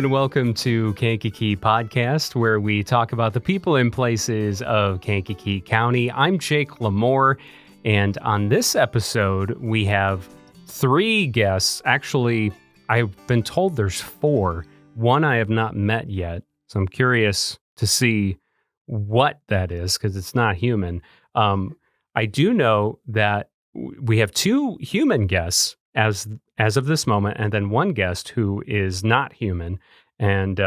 and welcome to Kankakee Podcast, where we talk about the people and places of Kankakee County. I'm Jake LaMore, and on this episode, we have 3 guests. Actually, I've been told there's 4. One I have not met yet, so I'm curious to see what that is, because it's not human. I do know that we have 2 human guests as of this moment, and then 1 guest who is not human, and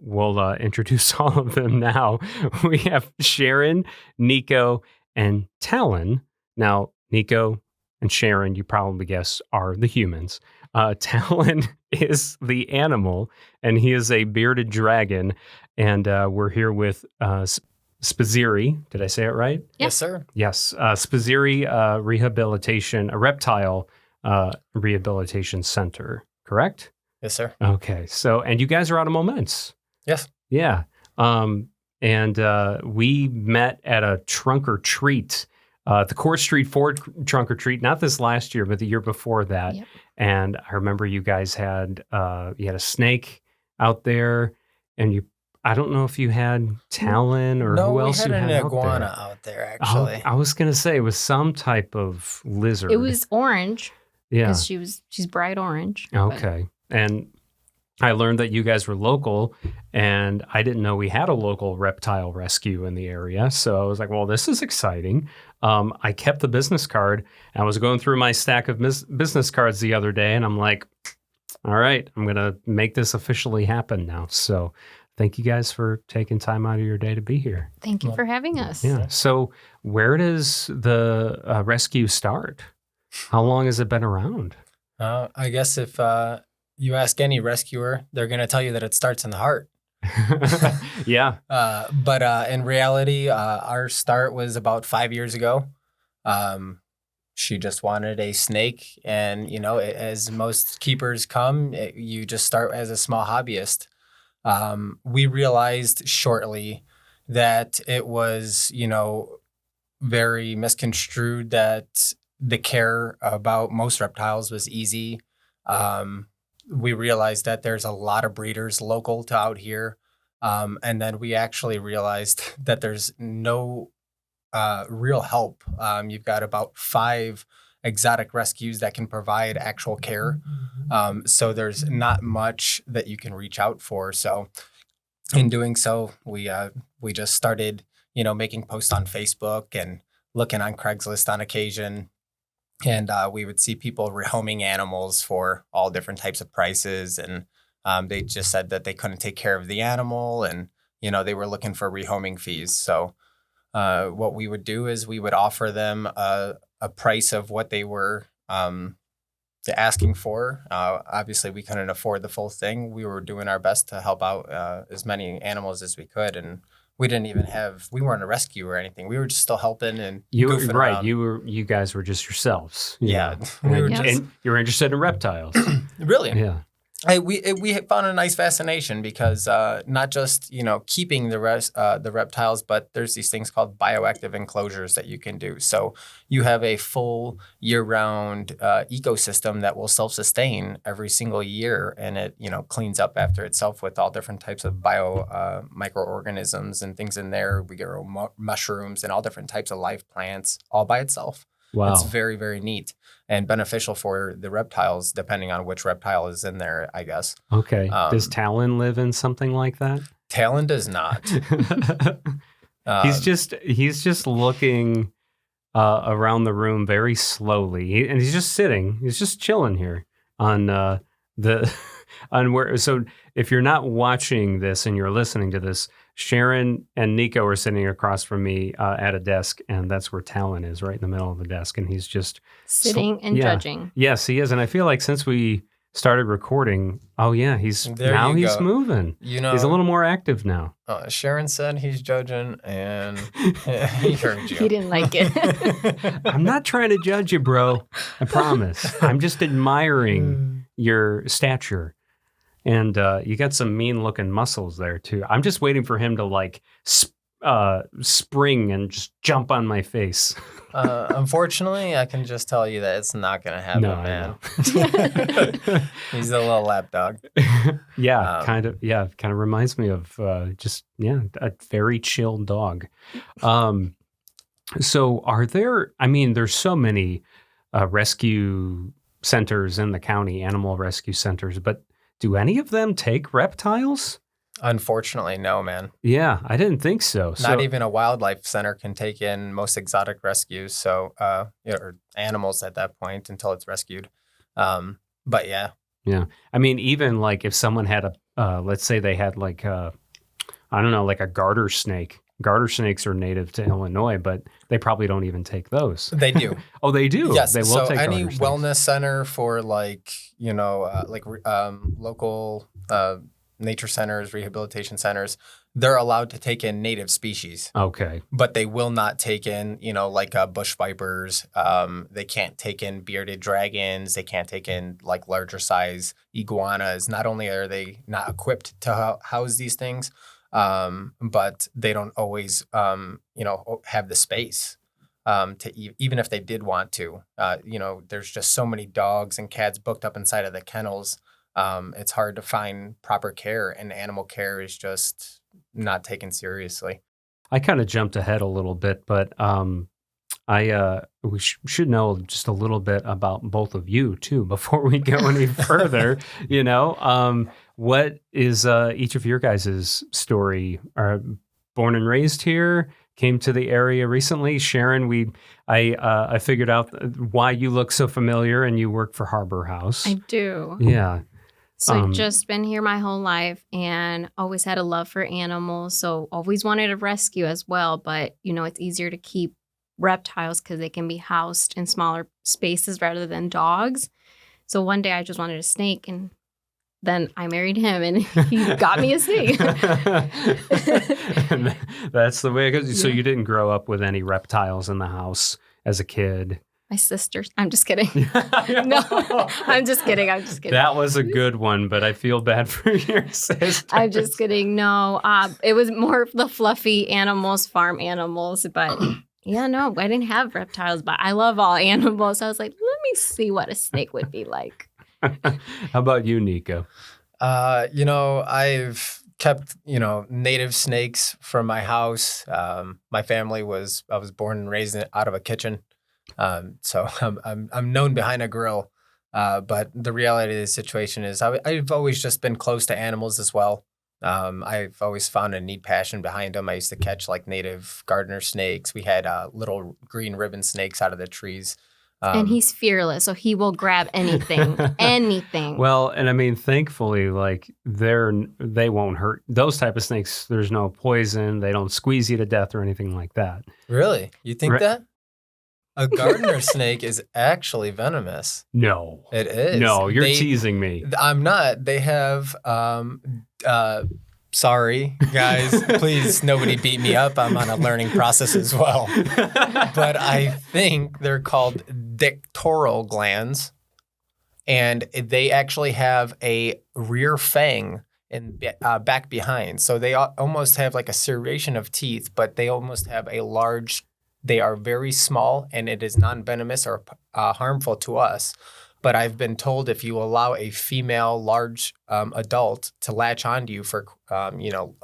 we'll introduce all of them now. We have Sharon, Niko, and Talon. Now, Niko and Sharon, you probably guess, are the humans. Talon is the animal, and he is a bearded dragon, and we're here with Spizzirri. Did I say it right? Yes, sir. Yes, Spizzirri Rehabilitation, a reptile Rehabilitation Center, correct? Yes, sir. Okay. So, and you guys are out of Momence. Yes. Yeah. And we met at a trunk or treat, the Court Street Ford trunk or treat, not this last year, but the year before that. Yep. And I remember you guys had, you had a snake out there, and I don't know if you had Talon or who else you had. No, we had an iguana out there, actually. I was going to say it was some type of lizard. It was orange. Yeah. Because she's bright orange. Okay. And I learned that you guys were local, and I didn't know we had a local reptile rescue in the area. So I was like, well, this is exciting. I kept the business card. I was going through my stack of business cards the other day, and I'm like, all right, I'm going to make this officially happen now. So thank you guys for taking time out of your day to be here. Thank you for having us. Yeah. So where does the rescue start? How long has it been around? I guess if you ask any rescuer, they're going to tell you that it starts in the heart. Yeah. But in reality, our start was about 5 years ago. She just wanted a snake. And, as most keepers come, you just start as a small hobbyist. We realized shortly that it was, very misconstrued, that the care about most reptiles was easy. We realized that there's a lot of breeders local to out here. And then we actually realized that there's no real help. You've got about 5 exotic rescues that can provide actual care. So there's not much that you can reach out for. So in doing so, we just started, making posts on Facebook and looking on Craigslist on occasion. And we would see people rehoming animals for all different types of prices. And they just said that they couldn't take care of the animal, and, they were looking for rehoming fees. So what we would do is we would offer them a price of what they were asking for. Obviously, we couldn't afford the full thing. We were doing our best to help out as many animals as we could. And we weren't a rescue or anything. We were just still helping and goofing around. You guys were just yourselves. Yeah. And you were interested in reptiles. Really? Yeah. We found a nice fascination because not just keeping the reptiles, but there's these things called bioactive enclosures that you can do. So you have a full year-round ecosystem that will self-sustain every single year, and it cleans up after itself with all different types of microorganisms and things in there. We grow mushrooms and all different types of live plants all by itself. Wow. It's very, very neat and beneficial for the reptiles, depending on which reptile is in there, I guess. Okay. Does Talon live in something like that? Talon does not. He's just looking around the room very slowly, and he's just sitting. He's just chilling here on on where. So if you're not watching this and you're listening to this, Sharon and Niko are sitting across from me at a desk, and that's where Talon is, right in the middle of the desk, and he's just sitting and judging. Yes, he is, and I feel like since we started recording, he's moving. He's a little more active now. Sharon said he's judging, and he heard you. He didn't like it. I'm not trying to judge you, bro. I promise. I'm just admiring your stature. And you got some mean-looking muscles there, too. I'm just waiting for him to, spring and just jump on my face. Unfortunately, I can just tell you that it's not going to happen, No, man. He's a little lap dog. Yeah, kind of reminds me of a very chill dog. So there's so many rescue centers in the county, animal rescue centers, but do any of them take reptiles? Unfortunately, no, man. Yeah, I didn't think so. Not even a wildlife center can take in most exotic rescues, so or animals at that point until it's rescued. But yeah. Yeah. I mean, even like if someone had let's say they had like a garter snake. Garter snakes are native to Illinois, but they probably don't even take those. They do. Oh, they do? Yes. They will so take any garter snakes. wellness center for local nature centers, rehabilitation centers, they're allowed to take in native species. Okay. But they will not take in, bush vipers. They can't take in bearded dragons. They can't take in like larger size iguanas. Not only are they not equipped to house these things, but they don't always, have the space to even if they did want to. There's just so many dogs and cats booked up inside of the kennels. It's hard to find proper care, and animal care is just not taken seriously. I kind of jumped ahead a little bit, but we should know just a little bit about both of you too before we go any further. What is each of your guys' story? Are born and raised here? Came to the area recently. Sharon, I figured out why you look so familiar, and you work for Harbor House. I do. Yeah. So I've just been here my whole life and always had a love for animals. So always wanted to rescue as well. But, it's easier to keep reptiles because they can be housed in smaller spaces rather than dogs. So one day I just wanted a snake, and then I married him and he got me a snake. And that's the way it goes. So you didn't grow up with any reptiles in the house as a kid? My sisters. I'm just kidding. No, I'm just kidding. That was a good one, but I feel bad for your sisters. I'm just kidding. No, it was more of the fluffy animals, farm animals. But yeah, no, I didn't have reptiles, but I love all animals. So I was like, let me see what a snake would be like. How about you, Niko? I've kept, native snakes from my house. My family I was born and raised out of a kitchen. So I'm known behind a grill. But the reality of the situation is I've always just been close to animals as well. I've always found a neat passion behind them. I used to catch like native gardener snakes. We had little green ribbon snakes out of the trees. And he's fearless, so he will grab anything, anything. Well, and I mean, thankfully, like they won't hurt. Those type of snakes, there's no poison. They don't squeeze you to death or anything like that. Really? You think that? A gardener snake is actually venomous. No. It is. No, you're teasing me. I'm not. They have, sorry, guys, please, nobody beat me up. I'm on a learning process as well. But I think they're called dictoral glands, and they actually have a rear fang in back behind. So they almost have like a serration of teeth, but they almost have they are very small, and it is non-venomous or harmful to us. But I've been told if you allow a female large adult to latch onto you for,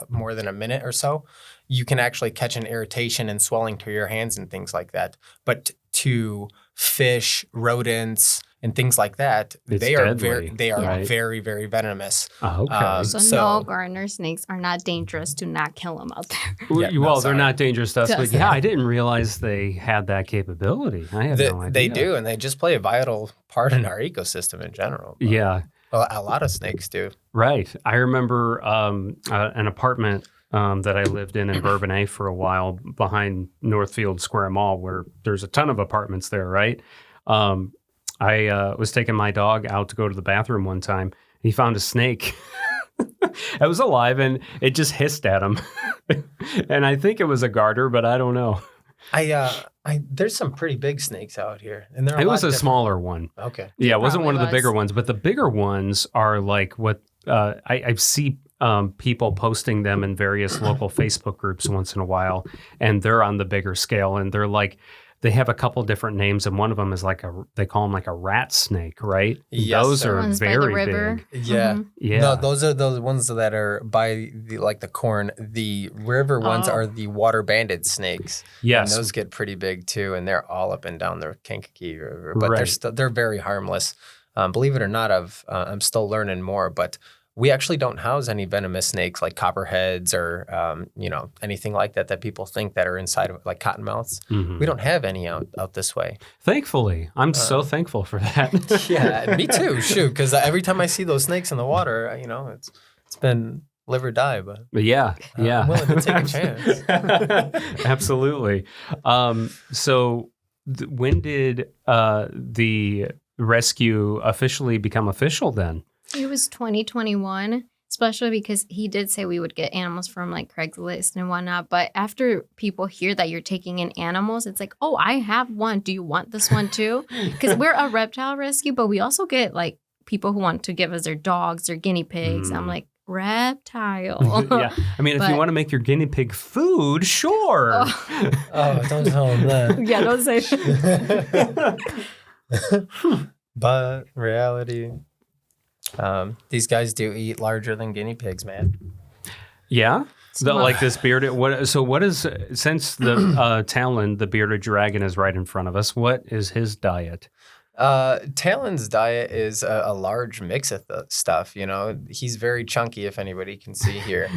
more than a minute or so, you can actually catch an irritation and swelling to your hands and things like that. But to fish, rodents, and things like that, they are very, very venomous. Oh, okay. So no, gardener snakes are not dangerous. Do not kill them out there. Yeah, they're not dangerous to us. But yeah, I didn't realize they had that capability. I had no idea. They do, and they just play a vital part in our ecosystem in general. Yeah. A lot of snakes do. Right. I remember an apartment that I lived in Bourbonnais for a while behind Northfield Square Mall, where there's a ton of apartments there, right? I was taking my dog out to go to the bathroom one time. He found a snake. It was alive, and it just hissed at him. And I think it was a garter, but I don't know. There's some pretty big snakes out here, and it was a smaller one. Okay. Yeah, it wasn't one of the bigger ones, but the bigger ones are like what I see people posting them in various local Facebook groups once in a while, and they're on the bigger scale, and they're like, they have a couple different names, and one of them is they call them like a rat snake, right? Yes, those sir. are Ones by the very river. big. Yeah. Yeah. No, those are the ones that are by the corn. The river ones are the water-banded snakes. Yes. And those get pretty big too, and they're all up and down the Kankakee River. But they're very harmless. Believe it or not, I'm still learning more, but we actually don't house any venomous snakes like copperheads or anything like that people think that are inside of like cottonmouths. Mhm. We don't have any out this way. Thankfully, I'm so thankful for that. Yeah, me too. Shoot, because every time I see those snakes in the water, it's been live or die. But Yeah. I'm willing to take a chance. Absolutely. So when did the rescue officially become official then? It was 2021, especially because he did say we would get animals from like Craigslist and whatnot. But after people hear that you're taking in animals, it's like, oh, I have one. Do you want this one too? Because we're a reptile rescue, but we also get like people who want to give us their dogs or guinea pigs. I'm like, reptile. Yeah. I mean, if you want to make your guinea pig food, sure. Oh, don't tell him that. Yeah, don't say But reality, these guys do eat larger than guinea pigs, man. Yeah. Like this bearded. What is, since the Talon, the bearded dragon, is right in front of us, what is his diet? Talon's diet is a large mix of stuff. He's very chunky, if anybody can see here.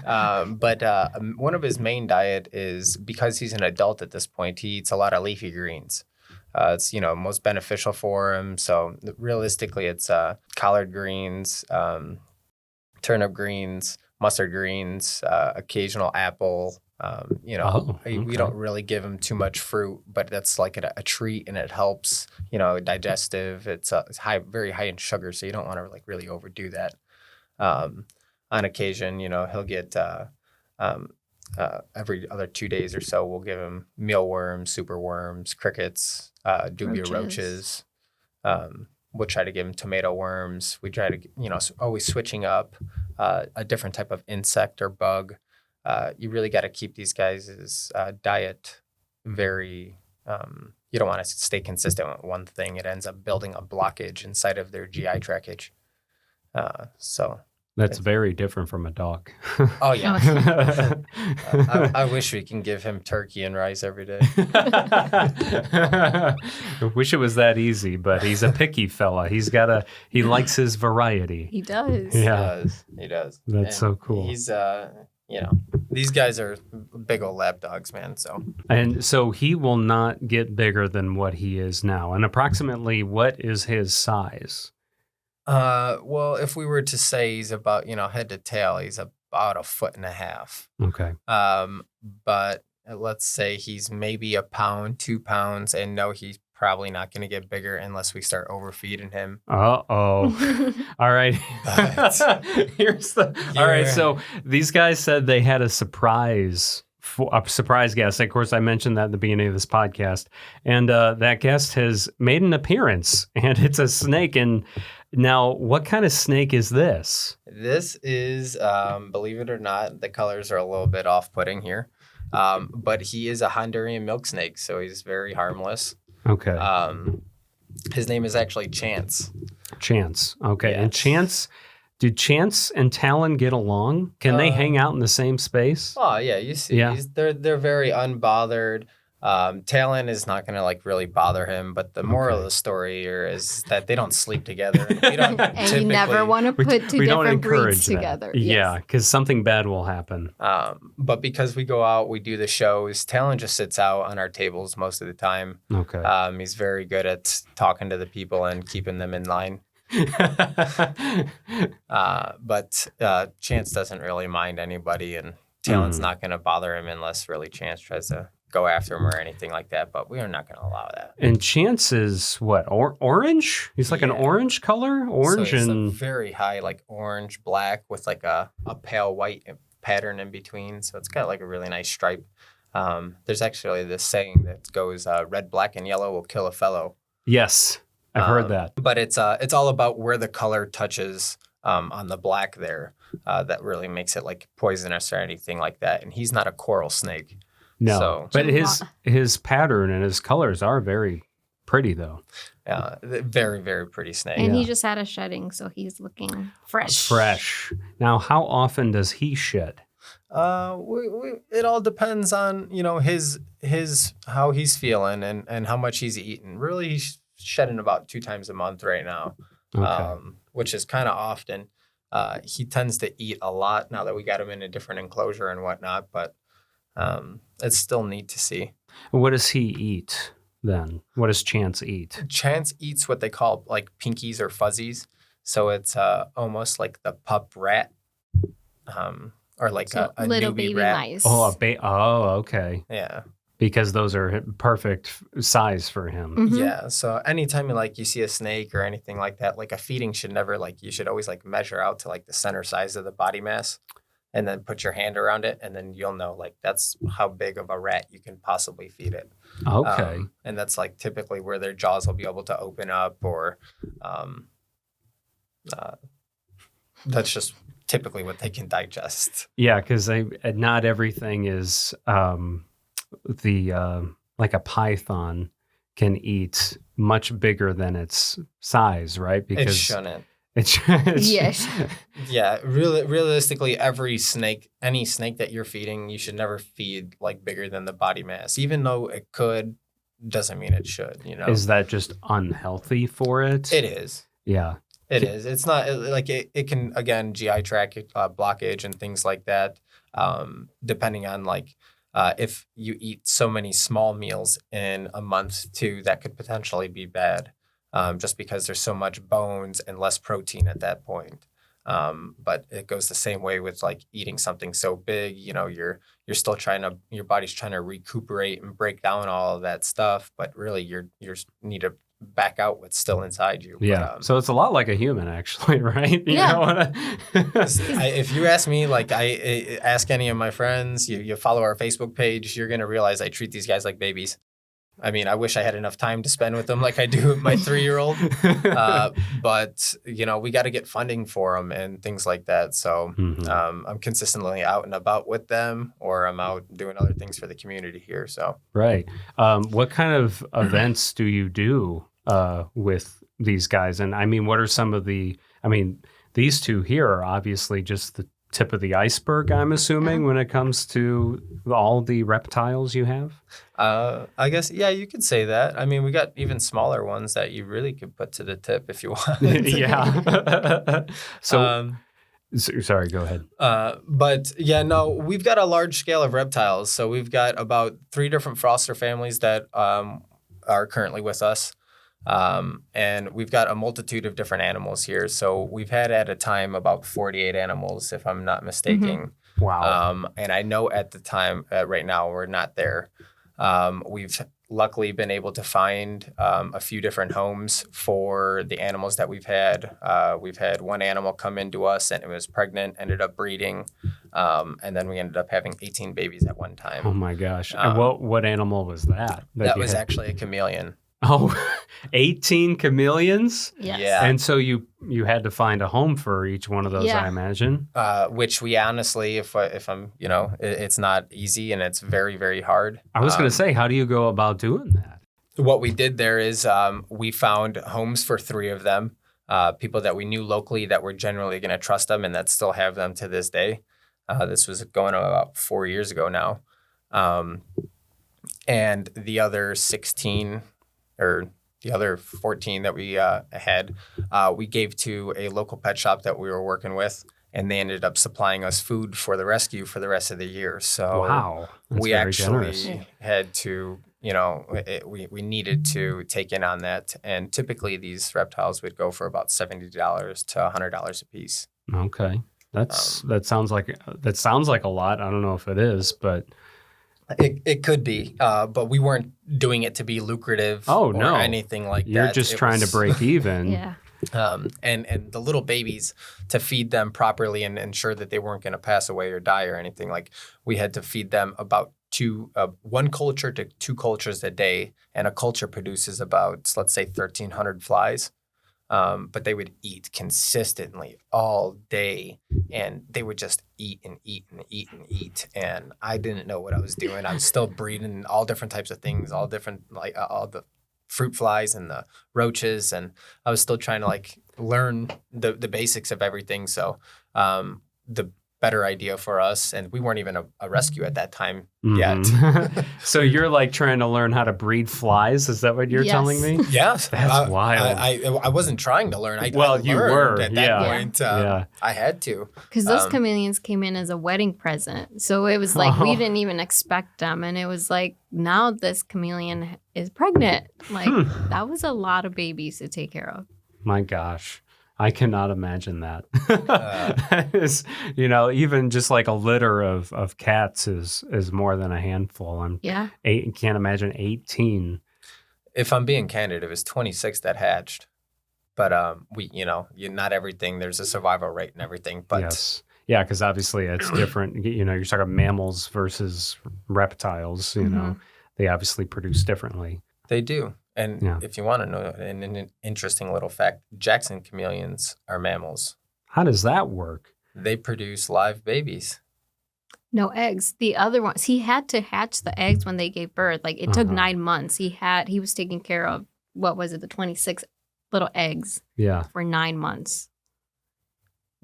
But one of his main diet is, because he's an adult at this point, he eats a lot of leafy greens. It's most beneficial for him. So realistically, it's collard greens, turnip greens, mustard greens, occasional apple. We don't really give him too much fruit, but that's like a treat, and it helps. Digestive. It's very high in sugar, so you don't want to like really overdo that. On occasion, he'll get every other 2 days or so, we'll give him mealworms, superworms, crickets, dubia roaches. We'll try to give him tomato worms. We try to, always switching up a different type of insect or bug. You really got to keep these guys' diet very, you don't want to stay consistent with one thing. It ends up building a blockage inside of their GI trackage. That's very different from a dog. Oh, yeah. I wish we can give him turkey and rice every day. I wish it was that easy, but he's a picky fella. He likes his variety. He does. Yeah. He does. That's so cool. He's, these guys are big old lap dogs, man. And so he will not get bigger than what he is now. And approximately what is his size? Well, if we were to say he's about, head to tail, he's about 1.5 feet. Okay. But let's say he's maybe 1 pound, 2 pounds, and no, he's probably not going to get bigger unless we start overfeeding him. Uh-oh. All right. All right. So these guys said they had a surprise guest. Of course, I mentioned that at the beginning of this podcast. And that guest has made an appearance, and it's a snake. And now, what kind of snake is this? This is, believe it or not, the colors are a little bit off-putting here. But he is a Honduran milk snake, so he's very harmless. Okay. His name is actually Chance. Chance. Okay. Yes. And Chance, do Chance and Talon get along? Can they hang out in the same space? Oh, yeah. You see, they're very unbothered. Talon is not going to like really bother him, but the moral of the story here is that they don't sleep together. We don't and you never want to put two different breeds together. Yeah, because something bad will happen. But because we go out, we do the shows, Talon just sits out on our tables most of the time. Okay. He's very good at talking to the people and keeping them in line. But Chance doesn't really mind anybody, and Talon's not going to bother him unless really Chance tries to go after him or anything like that, but we are not going to allow that. And Chance is what, orange? He's like an orange color? Orange, so it's a very high, like orange, black with like a pale white pattern in between. So it's got like a really nice stripe. There's actually this saying that goes, red, black, and yellow will kill a fellow. Yes, I've heard that. But it's all about where the color touches on the black there that really makes it like poisonous or anything like that. And he's not a coral snake. No, So, but his pattern and his colors are very pretty, though. Yeah, very, very pretty snake. And he just had a shedding, so he's looking fresh. Fresh. Now, how often does he shed? It all depends on, his how he's feeling and how much he's eating. Really, he's shedding about 2 times a month right now, which is kind of often. He tends to eat a lot now that we got him in a different enclosure and whatnot, but it's still neat to see. What does he eat then? What does Chance eat? Chance eats what they call like pinkies or fuzzies. So it's almost like the pup rat. Or like a little newbie baby rat. mice. Okay. Yeah. Because those are perfect size for him. Mm-hmm. Yeah. So anytime you see a snake or anything like that, like a feeding should never you should always measure out to the center size of the body mass and then put your hand around it. And then you'll know that's how big of a rat you can possibly feed it. Okay. And that's typically where their jaws will be able to open up or that's just typically what they can digest. Yeah, because not everything is like a python can eat much bigger than its size, right? Because it shouldn't. Yes. Yeah, realistically, any snake that you're feeding, you should never feed bigger than the body mass. Even though it could, doesn't mean it should. Is that just unhealthy for it? It is. Yeah. It is. It's not it can, again, GI tract blockage and things like that, depending on if you eat so many small meals in a month too, that could potentially be bad just because there's so much bones and less protein at that point. But it goes the same way with eating something so big, you're still your body's trying to recuperate and break down all of that stuff. But really you need to back out what's still inside you. Yeah. So it's a lot like a human, actually, right? If you ask me, I ask any of my friends, you follow our Facebook page, you're going to realize I treat these guys like babies. I mean, I wish I had enough time to spend with them like I do with my 3-year-old. But, we got to get funding for them and things like that. So I'm consistently out and about with them, or I'm out doing other things for the community here. So right. What kind of events do you do with these guys? And I mean, what are some of these two here are obviously just the tip of the iceberg, I'm assuming, when it comes to all the reptiles you have? I guess, yeah, you could say that. I mean, we got even smaller ones that you really could put to the tip if you want. Yeah. Sorry, go ahead. But yeah, no, we've got a large scale of reptiles. So we've got about 3 different foster families that are currently with us. And we've got a multitude of different animals here. So we've had at a time about 48 animals, if I'm not mistaken. Mm-hmm. Wow. And I know at the time, right now, we're not there. We've luckily been able to find a few different homes for the animals that we've had. We've had one animal come into us and it was pregnant, ended up breeding. And then we ended up having 18 babies at one time. Oh my gosh. And what animal was that? That was actually a chameleon. Oh, 18 chameleons? Yes. Yeah. And so you had to find a home for each one of those, I imagine. Which we honestly, if I'm, it's not easy and it's very, very hard. I was going to say, how do you go about doing that? What we did there is we found homes for 3 of them, people that we knew locally that were generally going to trust them and that still have them to this day. This was going on about 4 years ago now. And the other 16 or the other 14 that we had, we gave to a local pet shop that we were working with, and they ended up supplying us food for the rescue for the rest of the year. So wow, we actually had to, we needed to take in on that. And typically these reptiles would go for about $70 to $100 a piece. Okay. That sounds like a lot. I don't know if it is, but it could be, but we weren't doing it to be lucrative or anything like that. You're just trying to break even. Yeah. And the little babies, to feed them properly and ensure that they weren't going to pass away or die or anything, we had to feed them about 1 culture to 2 cultures a day, and a culture produces about, let's say, 1,300 flies. But they would eat consistently all day, and they would just eat and eat and eat and eat. And I didn't know what I was doing. I was still breeding all different types of things, all different, like all the fruit flies and the roaches. And I was still trying to like learn the basics of everything. So the better idea for us, and we weren't even a rescue at that time yet. So you're like trying to learn how to breed flies? Is that what you're telling me? Yes. That's wild. I wasn't trying to learn. I you were at that point. I had to. Because those chameleons came in as a wedding present. So it was like we didn't even expect them. And it was like, now this chameleon is pregnant. Like that was a lot of babies to take care of. My gosh. I cannot imagine that. That is, even just like a litter of cats is more than a handful. Can't imagine 18. If I'm being candid, it was 26 that hatched. But not everything. There's a survival rate and everything. But yes, yeah, because obviously it's different. You're talking mammals versus reptiles. They obviously produce differently. They do. And if you want to know an interesting little fact, Jackson chameleons are mammals. How does that work? They produce live babies. No eggs. The other ones, he had to hatch the eggs when they gave birth. Like it took 9 months. He was taking care of, the 26 little eggs for 9 months.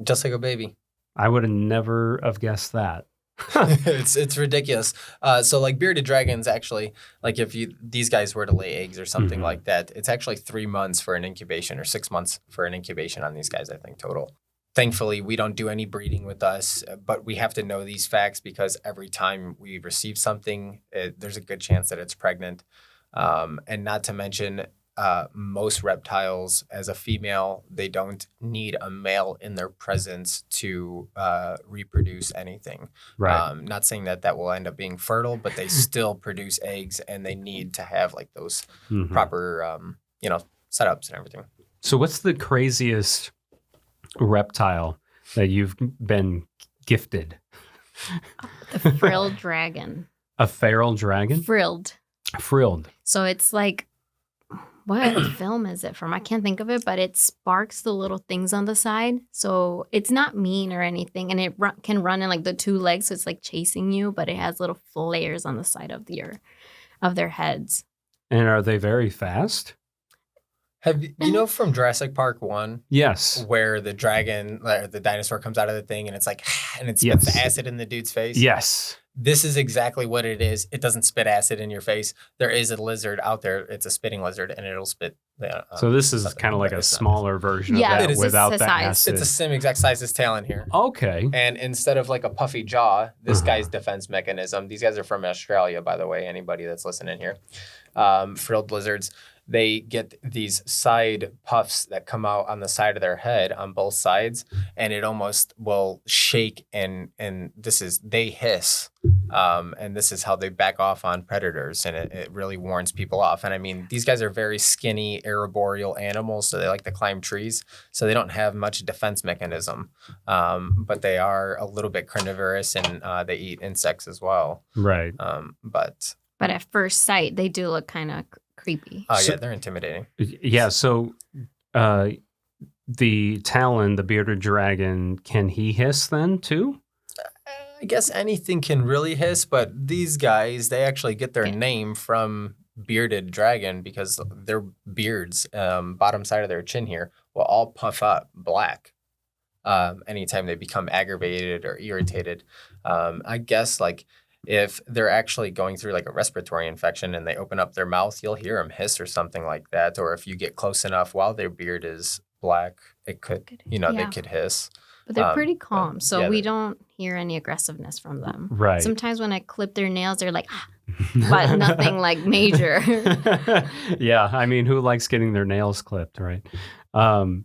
Just like a baby. I would have never have guessed that. It's ridiculous. So like bearded dragons, actually, like if these guys were to lay eggs or something like that, it's actually 3 months for an incubation or 6 months for an incubation on these guys, I think, total. Thankfully, we don't do any breeding with us, but we have to know these facts because every time we receive something, there's a good chance that it's pregnant. And not to mention, most reptiles, as a female, they don't need a male in their presence to reproduce anything. Right. Not saying that will end up being fertile, but they still produce eggs, and they need to have like those proper, setups and everything. So, what's the craziest reptile that you've been gifted? The frilled dragon. A feral dragon? Frilled. So it's like, what film is it from? I can't think of it, but it sparks the little things on the side. So it's not mean or anything. And it can run in like the 2 legs. So it's like chasing you, but it has little flares on the side of their heads. And are they very fast? Have from Jurassic Park 1? Yes. Where the dragon, the dinosaur comes out of the thing and it's like, and it spits acid in the dude's face? Yes. This is exactly what it is. It doesn't spit acid in your face. There is a lizard out there. It's a spitting lizard, and it'll spit. So this is kind of like a smaller version of that without the acid. It's the same exact size as Talon here. Okay. And instead of like a puffy jaw, this guy's defense mechanism. These guys are from Australia, by the way. Anybody that's listening here, frilled lizards. They get these side puffs that come out on the side of their head on both sides, and it almost will shake, and they hiss. And this is how they back off on predators, and it really warns people off. And I mean, these guys are very skinny arboreal animals, so they like to climb trees, so they don't have much defense mechanism. But they are a little bit carnivorous, and they eat insects as well. Right. But at first sight, they do look kind of creepy. Oh, yeah, they're intimidating. Yeah, so the Talon, the bearded dragon, can he hiss then too? I guess anything can really hiss, but these guys, they actually get their name from bearded dragon because their beards, bottom side of their chin here, will all puff up black anytime they become aggravated or irritated. I guess like if they're actually going through like a respiratory infection and they open up their mouth, you'll hear them hiss or something like that. Or if you get close enough while their beard is black, it could, they could hiss. But they're pretty calm, so we don't hear any aggressiveness from them. Right. Sometimes when I clip their nails, they're like, but nothing like major. Yeah, I mean, who likes getting their nails clipped, right? What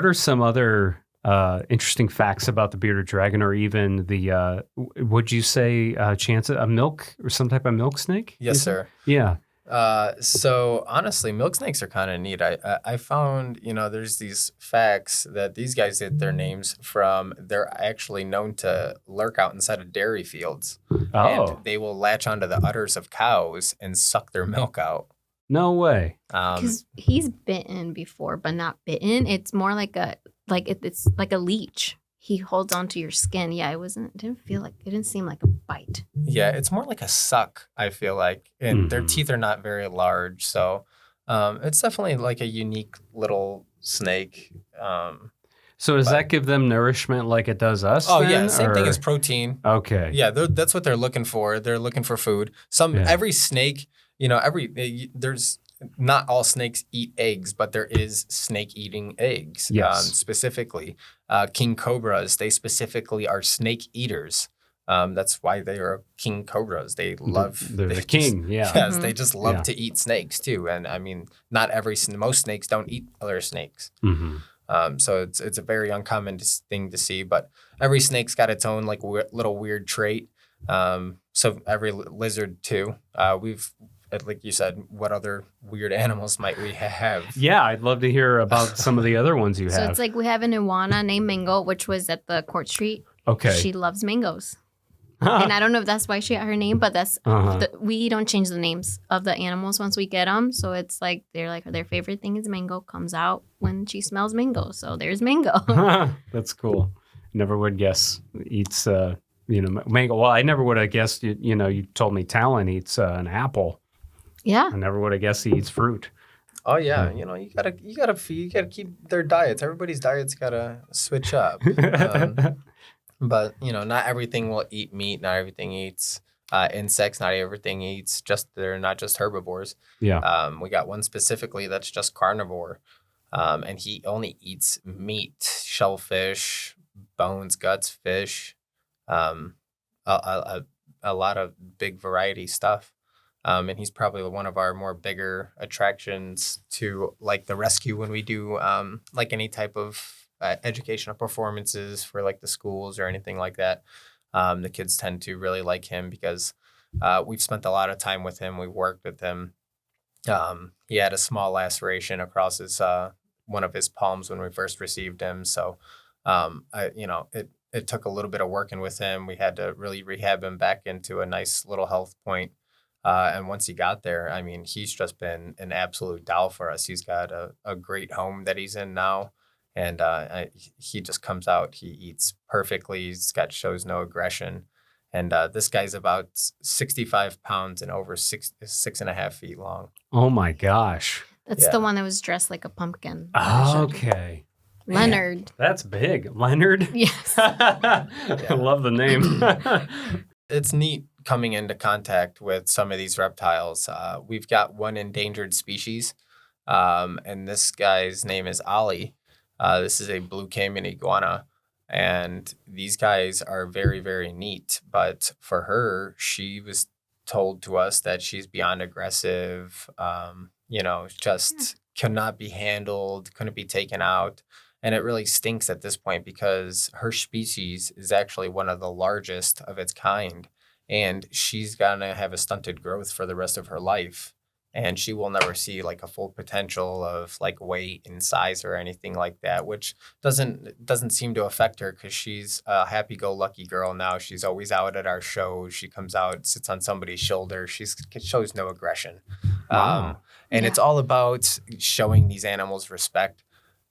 are some other interesting facts about the bearded dragon, or even the would you say chance a milk or some type of milk snake? Yes, sir. Yeah. So honestly, milk snakes are kind of neat. I found, there's these facts that these guys get their names from. They're actually known to lurk out inside of dairy fields. Oh. And they will latch onto the udders of cows and suck their milk out. No way. Because he's bitten before, but not bitten. It's more like it's like a leech. He holds onto your skin. Yeah, it didn't seem like a bite. Yeah, it's more like a suck, I feel like. And their teeth are not very large. So it's definitely like a unique little snake. So does that give them nourishment like it does us? Oh, then, yeah. Same thing as protein. Okay. Yeah, that's what they're looking for. They're looking for food. Every snake, there's not all snakes eat eggs, but there is snake eating eggs. Yes. Specifically, king cobras, they specifically are snake eaters. That's why they are king cobras. They're the king. Yeah. Yes, they just love to eat snakes too. And I mean, most snakes don't eat other snakes. Mm-hmm. So it's a very uncommon thing to see, but every snake's got its own like little weird trait. So every lizard too. Like you said, what other weird animals might we have? Yeah, I'd love to hear about some of the other ones you have. So it's like we have an iguana named Mango, which was at the Court Street. Okay. She loves mangoes. And I don't know if that's why she got her name, but that's we don't change the names of the animals once we get them. So it's like their favorite thing is mango. Comes out when she smells mango. So there's Mango. That's cool. Never would guess eats mango. Well, I never would have guessed. You told me Talon eats an apple. Yeah. I never would have guessed he eats fruit. Oh yeah, you gotta keep their diets. Everybody's diets gotta switch up. But not everything will eat meat. Not everything eats insects. Not everything eats. They're not just herbivores. Yeah. We got one specifically that's just carnivore, and he only eats meat, shellfish, bones, guts, fish, a lot of big variety stuff. And he's probably one of our more bigger attractions to like the rescue when we do like any type of educational performances for like the schools or anything like that. The kids tend to really like him because we've spent a lot of time with him. We worked with him. He had a small laceration across one of his palms when we first received him. So, it took a little bit of working with him. We had to really rehab him back into a nice little health point. And once he got there, I mean, he's just been an absolute doll for us. He's got a great home that he's in now. And he just comes out. He eats perfectly. Shows no aggression. And this guy's about 65 pounds and over 6.5 feet long. Oh, my gosh. That's the one that was dressed like a pumpkin. Okay. Leonard. Man, that's big. Leonard? Yes. I love the name. It's neat coming into contact with some of these reptiles. We've got one endangered species, and this guy's name is Ollie. This is a blue caiman iguana, and these guys are very, very neat. But for her, she was told to us that she's beyond aggressive, just cannot be handled, couldn't be taken out. And it really stinks at this point because her species is actually one of the largest of its kind. And she's going to have a stunted growth for the rest of her life. And she will never see like a full potential of like weight and size or anything like that, which doesn't seem to affect her because she's a happy-go-lucky girl now. She's always out at our shows. She comes out, sits on somebody's shoulder. She shows no aggression. Wow. And it's all about showing these animals respect.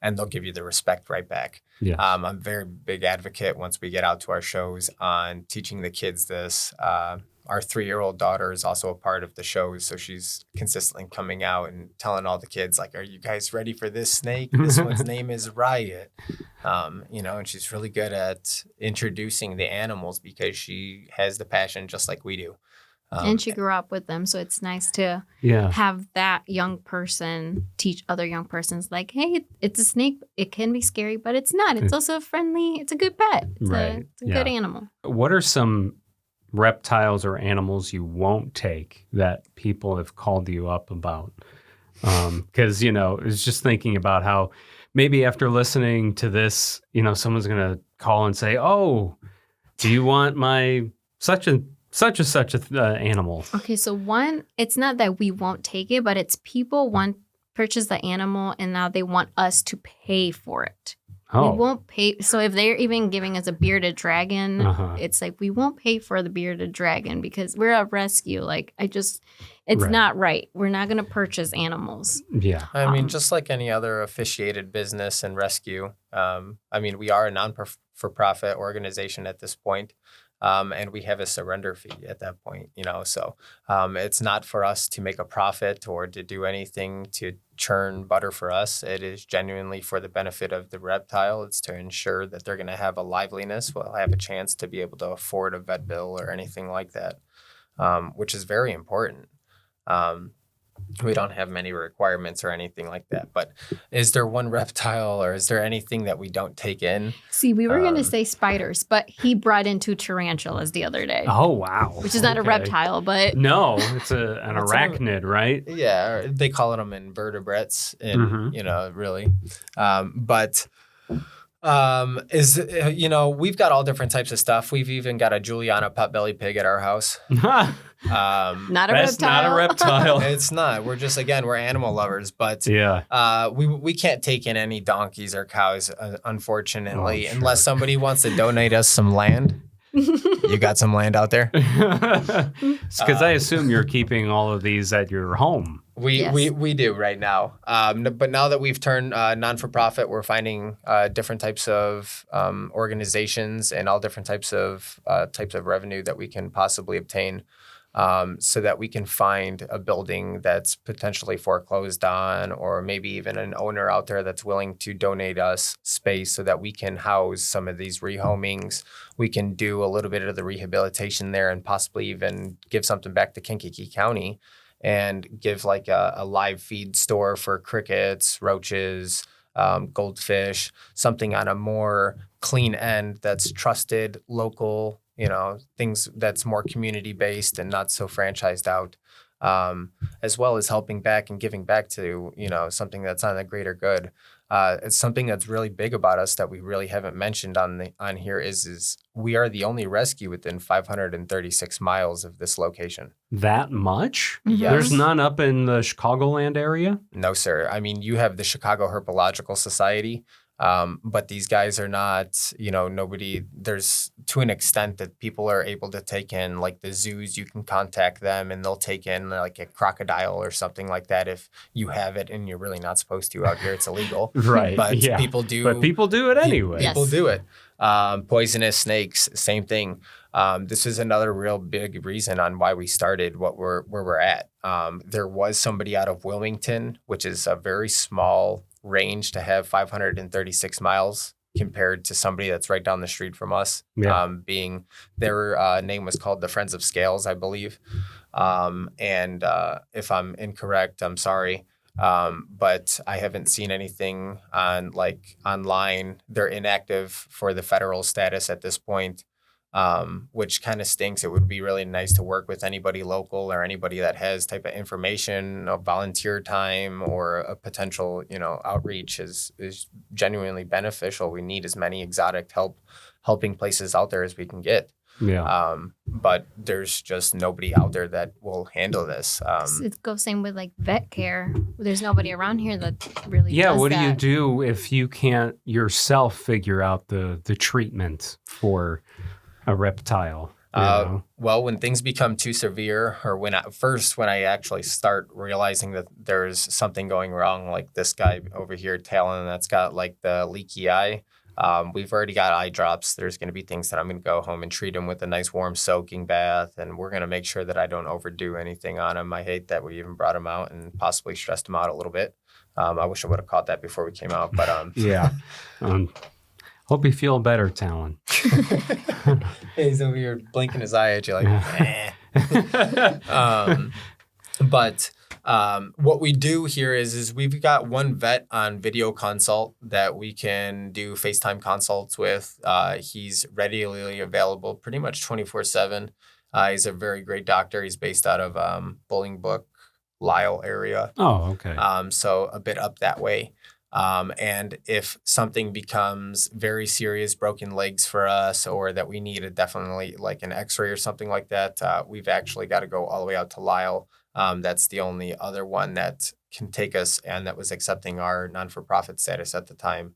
And they'll give you the respect right back. Yes. I'm a very big advocate once we get out to our shows on teaching the kids this. Our 3-year-old daughter is also a part of the shows, so she's consistently coming out and telling all the kids, like, are you guys ready for this snake? This one's name is Riot. And she's really good at introducing the animals because she has the passion just like we do. And she grew up with them, so it's nice to have that young person teach other young persons, like, hey, it's a snake. It can be scary, but it's not. It's also friendly. It's a good pet. It's a good animal. What are some reptiles or animals you won't take that people have called you up about? Because, I was just thinking about how maybe after listening to this, someone's going to call and say, oh, do you want my such a animal? Okay, so one, it's not that we won't take it, but it's people purchase the animal and now they want us to pay for it. Oh. We won't pay. So if they're even giving us a bearded dragon, it's like we won't pay for the bearded dragon because we're a rescue. Like it's Right. not right. We're not going to purchase animals. Yeah. I mean, just like any other officiated business and rescue, I mean, we are a non-for-profit organization at this point, and we have a surrender fee at that point, you know, so it's not for us to make a profit or to do anything to churn butter for us. It is genuinely for the benefit of the reptile. It's to ensure that they're going to have a liveliness, will have a chance to be able to afford a vet bill or anything like that, which is very important. We don't have many requirements or anything like that. But is there one reptile or is there anything that we don't take in? See, we were going to say spiders, but he brought in 2 tarantulas the other day. Oh, wow. Which is not a reptile, but... No, it's an arachnid, right? Yeah, they call them invertebrates, you know, really. You know, we've got all different types of stuff. We've even got a Juliana potbelly pig at our house. Not a That's reptile. not a reptile. It's not. We're just, again, we're animal lovers, but we can't take in any donkeys or cows, unfortunately, unless somebody wants to donate us some land. You got some land out there? Because I assume you're keeping all of these at your home. We do right now. But now that we've turned non-for-profit, we're finding different types of organizations and all different types of revenue that we can possibly obtain, so that we can find a building that's potentially foreclosed on, or maybe even an owner out there that's willing to donate us space so that we can house some of these rehomings. We can do a little bit of the rehabilitation there and possibly even give something back to Kankakee County and give like a live feed store for crickets, roaches, goldfish, something on a more clean end that's trusted, local, you know, things that's more community-based and not so franchised out, as well as helping back and giving back to, you know, something that's on the greater good. It's something that's really big about us that we really haven't mentioned on here is we are the only rescue within 536 miles of this location. That much? Yes. There's none up in the Chicagoland area? No, sir. I mean, you have the Chicago Herpetological Society, but these guys are not, you know, there's to an extent that people are able to take in, like the zoos, you can contact them and they'll take in like a crocodile or something like that if you have it, and you're really not supposed to out here. It's illegal. Right. But people do. But people do it anyway. People do it. Poisonous snakes, same thing. This is another real big reason on why we started where we're at. There was somebody out of Wilmington, which is a very small range to have 536 miles compared to somebody that's right down the street from us. Yeah. Being their name was called the Friends of Scales, I believe. And if I'm incorrect, I'm sorry. But I haven't seen anything online. They're inactive for the federal status at this point, which kind of stinks. It would be really nice to work with anybody local or anybody that has type of information, a volunteer time, or a potential, you know, outreach is genuinely beneficial. We need as many exotic helping places out there as we can get. Yeah. But there's just nobody out there that will handle this. It goes same with like vet care. There's nobody around here that really does what that. do you do if you can't yourself figure out the treatment for a reptile? You know? Well, when things become too severe, or when I actually start realizing that there's something going wrong, like this guy over here, Talon, that's got like the leaky eye. We've already got eye drops. There's going to be things that I'm going to go home and treat him with a nice warm soaking bath, and we're going to make sure that I don't overdo anything on him. I hate that we even brought him out and possibly stressed him out a little bit. I wish I would have caught that before we came out, but yeah. Hope you feel better, Talon. He's over here blinking his eye at you like, But what we do here is we've got one vet on video consult that we can do FaceTime consults with. He's readily available pretty much 24/7. He's a very great doctor. He's based out of Bolingbrook, Lisle area. Oh, okay. So a bit up that way. And if something becomes very serious, broken legs for us, or that we need definitely like an x-ray or something like that, we've actually got to go all the way out to Lisle. That's the only other one that can take us and that was accepting our non-for-profit status at the time.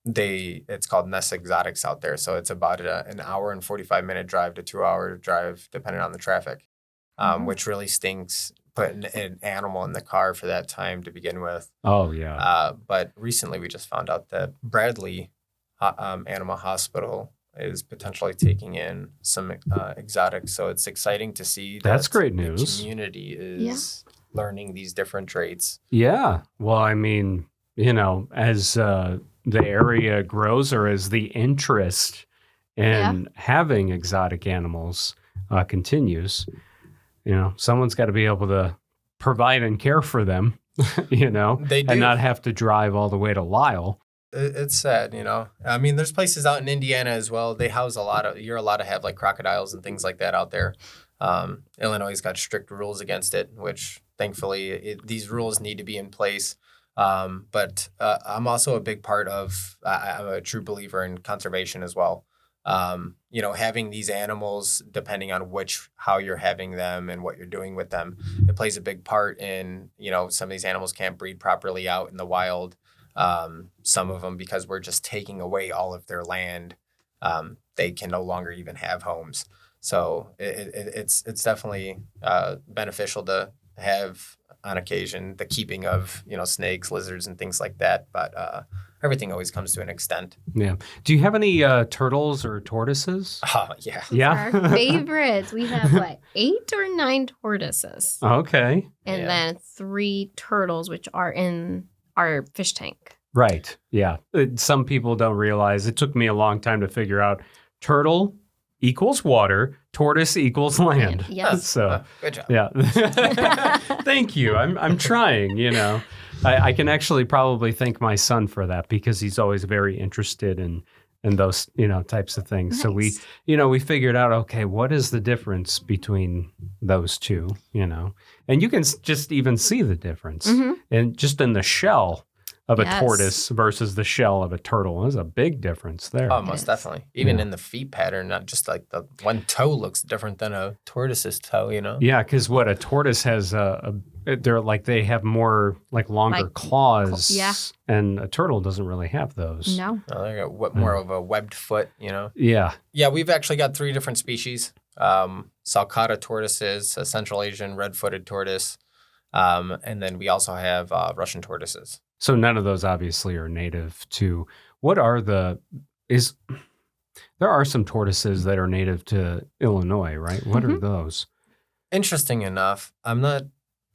It's called Nest Exotics out there. So it's about an hour and 45-minute drive to 2-hour drive, depending on the traffic, which really stinks putting an animal in the car for that time to begin with. Oh, yeah. But recently we just found out that Bradley Animal Hospital is potentially taking in some exotics. So it's exciting to see That's that great the news. community is learning these different traits. Yeah. Well, I mean, as the area grows or as the interest in having exotic animals continues, someone's got to be able to provide and care for them, They do. and not have to drive all the way to Lyle. It's sad, I mean, there's places out in Indiana as well. They house you're allowed to have like crocodiles and things like that out there. Illinois has got strict rules against it, which thankfully these rules need to be in place. But I'm also a big part of, I'm a true believer in conservation as well. Having these animals, depending on how you're having them and what you're doing with them, it plays a big part in, some of these animals can't breed properly out in the wild. Some of them, because we're just taking away all of their land, they can no longer even have homes. So it's definitely beneficial to have on occasion the keeping of snakes, lizards, and things like that. But everything always comes to an extent. Yeah. Do you have any turtles or tortoises? Oh yeah. Yeah. Our favorites. We have 8 or 9 tortoises. Okay. And then 3 turtles, which are in our fish tank. Right. Yeah. Some people don't realize it took me a long time to figure out turtle equals water, tortoise equals land. Yes. So good job. Yeah. Thank you. I'm trying, I can actually probably thank my son for that because he's always very interested in those, types of things. Nice. So we figured out, okay, what is the difference between those two, and you can just even see the difference and just in the shell of a tortoise versus the shell of a turtle. There's a big difference there. Oh, most definitely. Even in the feet pattern, not just like the one toe looks different than a tortoise's toe, Yeah, because a tortoise has they have more longer claws. And a turtle doesn't really have those. No. They got more of a webbed foot, Yeah. Yeah, we've actually got 3 different species. Sulcata tortoises, a Central Asian red-footed tortoise, and then we also have Russian tortoises. So none of those obviously are native to. There are some tortoises that are native to Illinois, right? What are those? Interesting enough, I'm not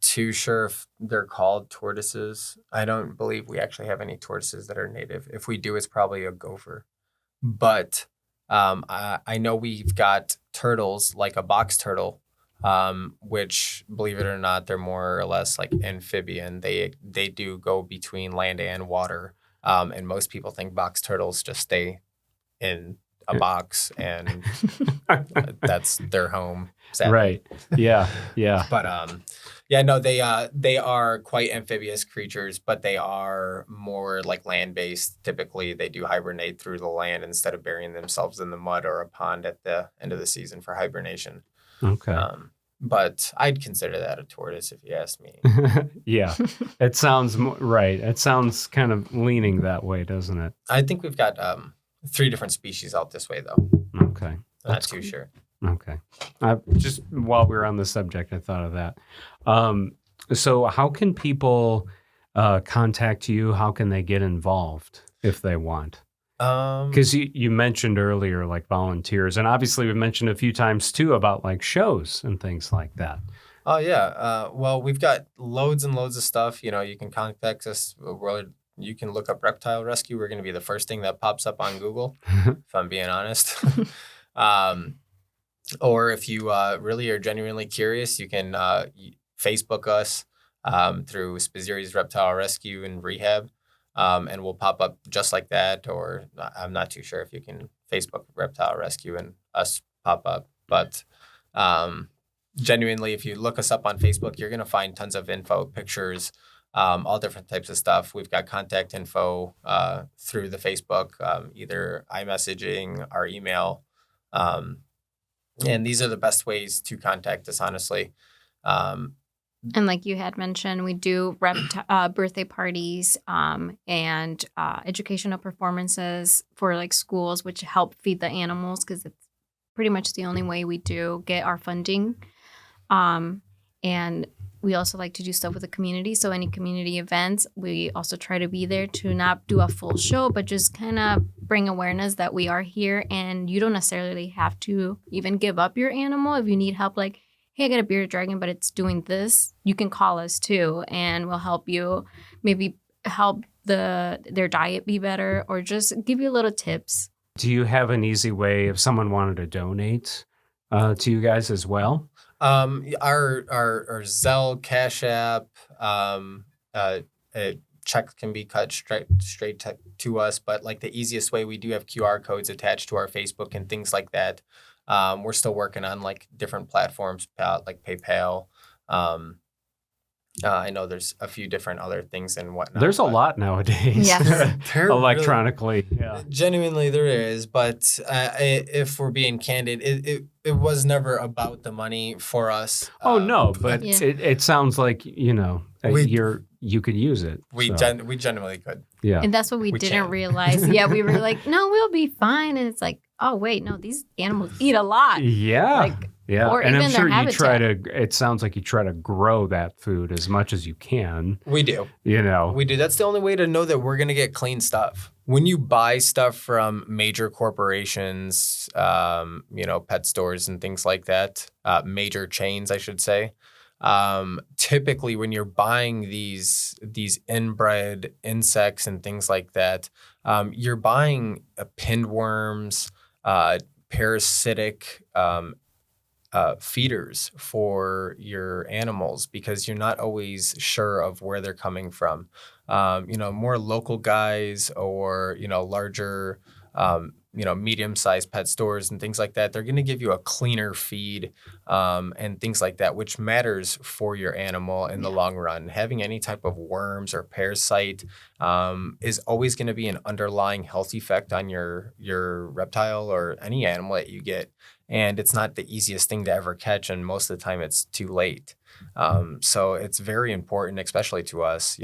too sure if they're called tortoises. I don't believe we actually have any tortoises that are native. If we do, it's probably a gopher. But I know we've got turtles, like a box turtle, which, believe it or not, they're more or less like amphibian. They do go between land and water. And most people think box turtles just stay in a box and that's their home. Sadly. Right. Yeah. Yeah. But they are quite amphibious creatures, but they are more like land-based. Typically, they do hibernate through the land instead of burying themselves in the mud or a pond at the end of the season for hibernation. Okay. But I'd consider that a tortoise if you asked me. Yeah. It sounds right. It sounds kind of leaning that way, doesn't it? I think we've got 3 different species out this way, though. Okay. Not too sure. Okay. Just while we were on the subject, I thought of that. So how can people contact you? How can they get involved if they want? Because you mentioned earlier, like volunteers, and obviously we mentioned a few times too about like shows and things like that. Oh yeah. Well, we've got loads and loads of stuff. You can contact us. You can look up Reptile Rescue. We're going to be the first thing that pops up on Google, if I'm being honest. Or if you really are genuinely curious, you can Facebook us through Spizzirri's Reptile Rescue and Rehab. And we'll pop up just like that, or I'm not too sure if you can Facebook Reptile Rescue and us pop up. But genuinely, if you look us up on Facebook, you're going to find tons of info, pictures, all different types of stuff. We've got contact info through the Facebook, either iMessaging, our email. And these are the best ways to contact us, honestly. And like you had mentioned, we do birthday parties and educational performances for like schools, which help feed the animals because it's pretty much the only way we do get our funding. And we also like to do stuff with the community. So any community events, we also try to be there to not do a full show, but just kind of bring awareness that we are here and you don't necessarily have to even give up your animal. If you need help, like, hey, I got a bearded dragon, but it's doing this, you can call us too, and we'll help you maybe help their diet be better or just give you little tips. Do you have an easy way if someone wanted to donate to you guys as well? Our Zelle, Cash App, checks can be cut straight to us, but like the easiest way, we do have QR codes attached to our Facebook and things like that. We're still working on like different platforms, like PayPal. I know there's a few different other things and whatnot. There's a lot nowadays. Yes. Electronically. Really, yeah. Genuinely there is, but if we're being candid, it was never about the money for us. Oh no, but Yeah. it sounds like, you could use it. We so. we genuinely could. Yeah. And that's what we didn't can. realize. Yeah, we were like, no, we'll be fine. And it's like, oh, wait, no, these animals eat a lot. Yeah. Like, yeah. or And I'm even sure their you it sounds like you try to grow that food as much as you can. We do. We do. That's the only way to know that we're going to get clean stuff. When you buy stuff from major corporations, pet stores and things like that, major chains, I should say, typically when you're buying these inbred insects and things like that, you're buying pinned worms, parasitic feeders for your animals because you're not always sure of where they're coming from. More local guys or, larger, medium-sized pet stores and things like that, they're going to give you a cleaner feed and things like that, which matters for your animal in the long run. Having any type of worms or parasite is always going to be an underlying health effect on your reptile or any animal that you get. And it's not the easiest thing to ever catch, and most of the time it's too late. So it's very important, especially to us,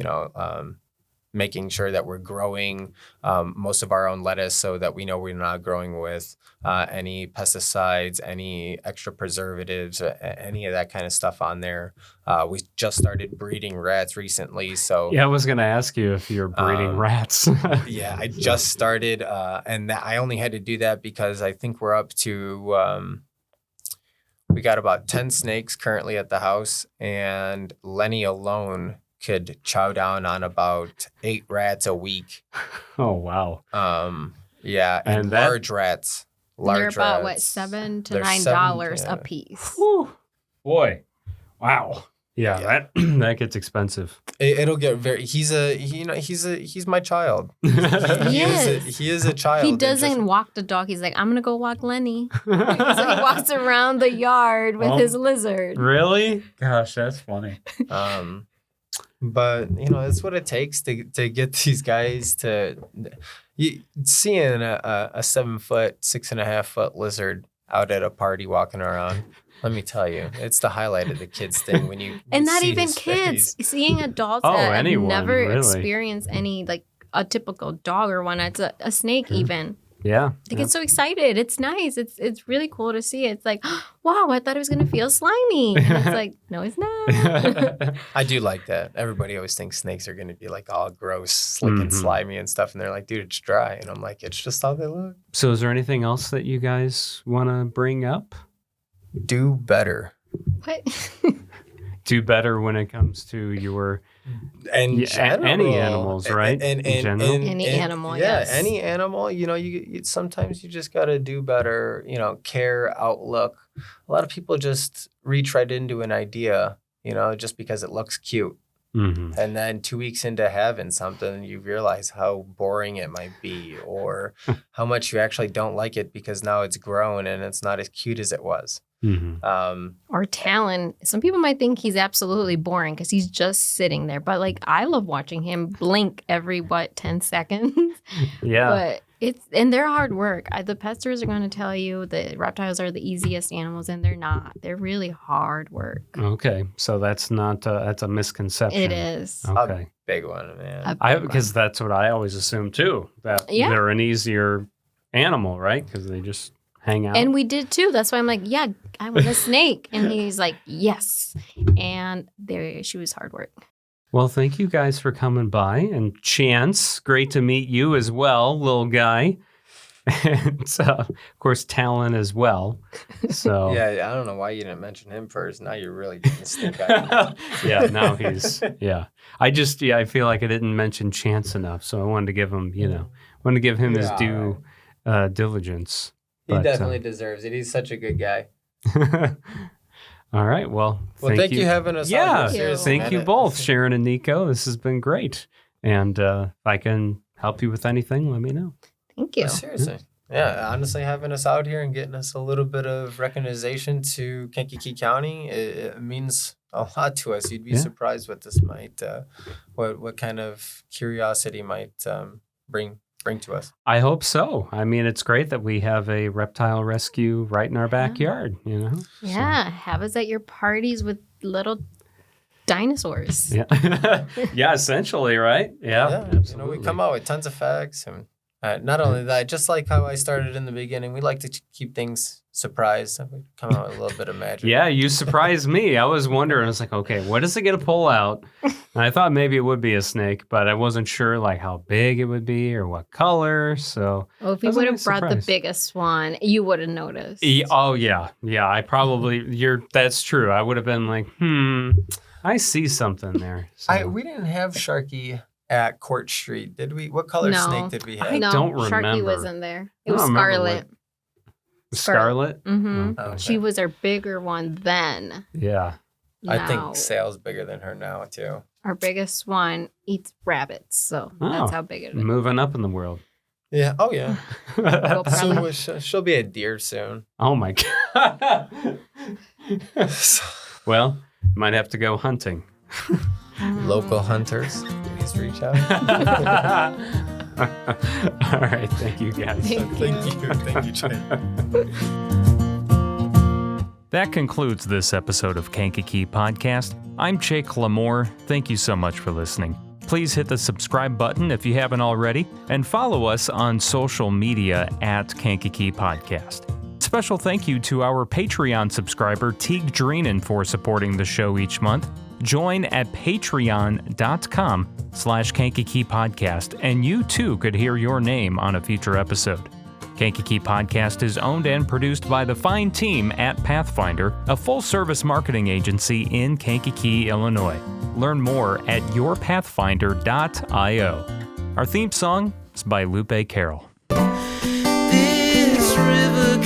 making sure that we're growing most of our own lettuce so that we know we're not growing with any pesticides, any extra preservatives, any of that kind of stuff on there. We just started breeding rats recently. So yeah, I was going to ask you if you're breeding rats. Yeah, I just started. And I only had to do that because I think we're up to... we got about 10 snakes currently at the house, and Lenny alone could chow down on about 8 rats a week. Oh, wow. Yeah, and large rats. They're about, $7 to $9 a piece. Whew. Boy. Wow. Yeah. That gets expensive. It'll get very. He's my child. He is a child. He doesn't walk the dog. He's like, I'm gonna go walk Lenny. So he walks around the yard with his lizard. Really? Gosh, that's funny. But it's what it takes to get these guys to. Seeing a 7 foot, 6.5 foot lizard out at a party walking around. Let me tell you, it's the highlight of the kids thing when you and not see even his kids face. seeing adults that have never really. experienced any like a typical dog or one. It's a snake even. Yeah. They get so excited. It's nice. It's really cool to see. It's like, wow, I thought it was gonna feel slimy. And it's like, no, it's not. I do like that. Everybody always thinks snakes are gonna be like all gross, slick and slimy and stuff, and they're like, dude, it's dry. And I'm like, it's just how they look. So is there anything else that you guys want to bring up? Do better. What? Do better when it comes to your and any animals, right? Any animal, yes. Any animal. You sometimes you just got to do better. Care, outlook. A lot of people just reach right into an idea, just because it looks cute. Mm-hmm. And then 2 weeks into having something, you realize how boring it might be, or how much you actually don't like it because now it's grown and it's not as cute as it was. Or Talon. Some people might think he's absolutely boring because he's just sitting there. But like, I love watching him blink every 10 seconds. Yeah. But they're hard work. The pet stores are going to tell you that reptiles are the easiest animals, and they're not. They're really hard work. Okay, so that's not that's a misconception. It is. Okay, a big one, man. Because that's what I always assumed too. That they're an easier animal, right? Because they just hang out. And we did too. That's why I'm like, yeah, I want a snake. And he's like, yes. And she was hard work. Well, thank you guys for coming by. And Chance, great to meet you as well, little guy. And of course, Talon as well. So yeah, I don't know why you didn't mention him first. Now you're really getting stink eye. Yeah, now he's I feel like I didn't mention Chance enough, so I wanted to give him, his due diligence. He definitely deserves it. He's such a good guy. All right. Well, thank you having us. Yeah, on. thank you both, Sharon and Niko. This has been great. And if I can help you with anything, let me know. Thank you. Seriously. Yeah, honestly, having us out here and getting us a little bit of recognition to Kankakee County, it means a lot to us. You'd be surprised what this might, what kind of curiosity might bring to us. I hope so. I mean, it's great that we have a reptile rescue right in our backyard, Yeah, have us at your parties with little dinosaurs. Yeah, yeah, essentially, right? Yeah, absolutely. We come out with tons of facts, and not only that, just like how I started in the beginning, we like to keep things surprised. We come out with a little bit of magic. Yeah, you surprised me. I was wondering. I was like, okay, what is it going to pull out? And I thought maybe it would be a snake, but I wasn't sure like how big it would be or what color. So, well, if you would have brought the biggest one, you would have noticed. Oh yeah. I probably that's true. I would have been like, I see something there. So. We didn't have Sharky at Court Street, did we? What color snake did we have? I don't remember. Sharky wasn't there. It was Scarlet. Scarlet? Mm-hmm. Okay. She was our bigger one then. Yeah. I think Sal's bigger than her now, too. Our biggest one eats rabbits, so that's how big it is. Moving up in the world. Yeah. Oh, yeah. She'll be a deer soon. Oh, my God. Well, might have to go hunting. Local hunters, please reach out. All right. Thank you, guys. Thank you, Jay. That concludes this episode of Kankakee Podcast. I'm Jake LaMore. Thank you so much for listening. Please hit the subscribe button if you haven't already, and follow us on social media at Kankakee Podcast. Special thank you to our Patreon subscriber, Teague Dreenan, for supporting the show each month. Join at patreon.com/Kankakee Podcast, and you too could hear your name on a future episode. Kankakee Podcast is owned and produced by the fine team at Pathfinder, a full-service marketing agency in Kankakee, Illinois. Learn more at yourpathfinder.io. Our theme song is by Lupe Carroll. This river